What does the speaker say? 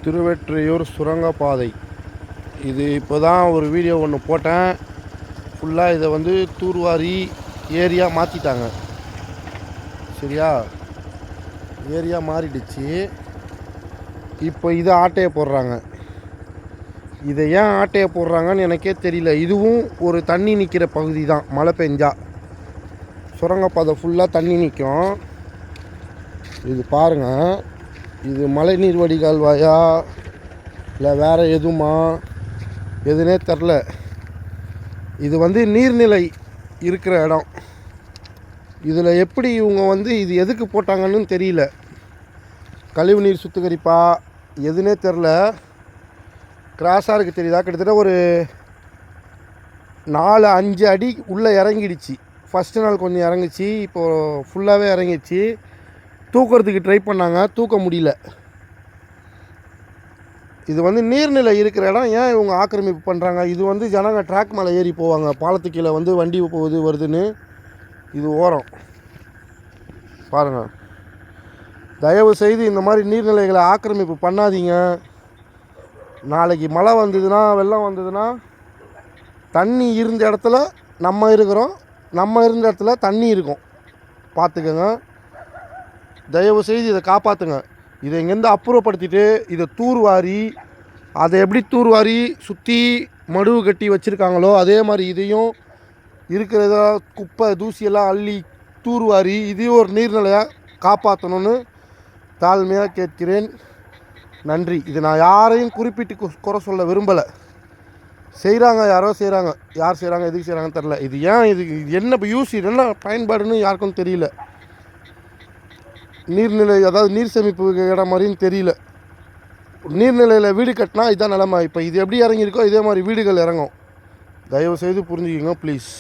திருவெற்றியூர் சுரங்கப்பாதை. இது இப்போ தான் ஒரு வீடியோ ஒன்று போட்டேன். ஃபுல்லாக இதை வந்து தூர்வாரி ஏரியா மாற்றிட்டாங்க. சரியா, ஏரியா மாறிடுச்சு. இப்போ இதை ஆட்டையை போடுறாங்க. இதை ஏன் ஆட்டையை போடுறாங்கன்னு எனக்கே தெரியல. இதுவும் ஒரு தண்ணி நிற்கிற பகுதி தான். மழை பெஞ்சா சுரங்கப்பாதை ஃபுல்லாக தண்ணி நிற்கும். இது பாருங்கள், இது மழை நீர் வடிகால்வாயா இல்லை வேறு எதுவுமா எதுனே தெரில. இது வந்து நீர்நிலை இருக்கிற இடம். இதில் எப்படி இவங்க வந்து இது எதுக்கு போட்டாங்கன்னு தெரியல. கழிவு நீர் சுத்திகரிப்பா எதுனே தெரில. கிராஸாக இருக்குது, தெரியுதா? கிட்டத்தட்ட ஒரு 4-5 அடி உள்ளே இறங்கிடுச்சு. ஃபஸ்ட்டு நாள் கொஞ்சம் இறங்குச்சு, இப்போது ஃபுல்லாகவே இறங்கிடுச்சு. தூக்கிறதுக்கு ட்ரை பண்ணாங்க, தூக்க முடியல. இது வந்து நீர்நிலை இருக்கிற இடம். ஏன் இவங்க ஆக்கிரமிப்பு பண்ணுறாங்க? இது வந்து ஜனங்க ட்ராக் மேலே ஏறி போவாங்க. பாலத்துக்கு கீழே வந்து வண்டி போகுது வருதுன்னு. இது ஓரம் பாருங்கள். தயவு செய்து இந்த மாதிரி நீர்நிலைகளை ஆக்கிரமிப்பு பண்ணாதீங்க. நாளைக்கு மழை வந்ததுன்னா, வெள்ளம் வந்ததுன்னா, தண்ணி இருந்த இடத்துல நம்ம இருக்கிறோம், நம்ம இருந்த இடத்துல தண்ணி இருக்கும். பார்த்துக்கோங்க. தயவு செய்து இதை காப்பாற்றுங்க. இதை இங்கேருந்து அப்புறப்படுத்திட்டு இதை தூர்வாரி, அதை எப்படி தூர்வாரி சுற்றி மடுவு கட்டி வச்சுருக்காங்களோ அதே மாதிரி இதையும் இருக்கிறத குப்பை தூசியெல்லாம் அள்ளி தூர்வாரி இதையும் ஒரு நீர்நிலையாக காப்பாற்றணும்னு தாழ்மையாக கேட்கிறேன். நன்றி. இது நான் யாரையும் குறிப்பிட்டு குறை சொல்ல விரும்பலை. செய்கிறாங்க, யாரோ செய்கிறாங்க. யார் செய்கிறாங்க, எதுக்கு செய்கிறாங்கன்னு தெரில. இது ஏன், இது என்ன யூஸ், இது என்ன பயன்பாடுன்னு யாருக்கும் தெரியல. நீர்நிலை, அதாவது நீர் சேமிப்பு இடம் மாதிரின்னு தெரியல. நீர்நிலையில் வீடு கட்டினா இதுதான் நிலமை. இப்போ இது எப்படி இறங்கியிருக்கோ இதே மாதிரி வீடுகள் இறங்கும். தயவு செய்து புரிஞ்சுக்கிங்க ப்ளீஸ்.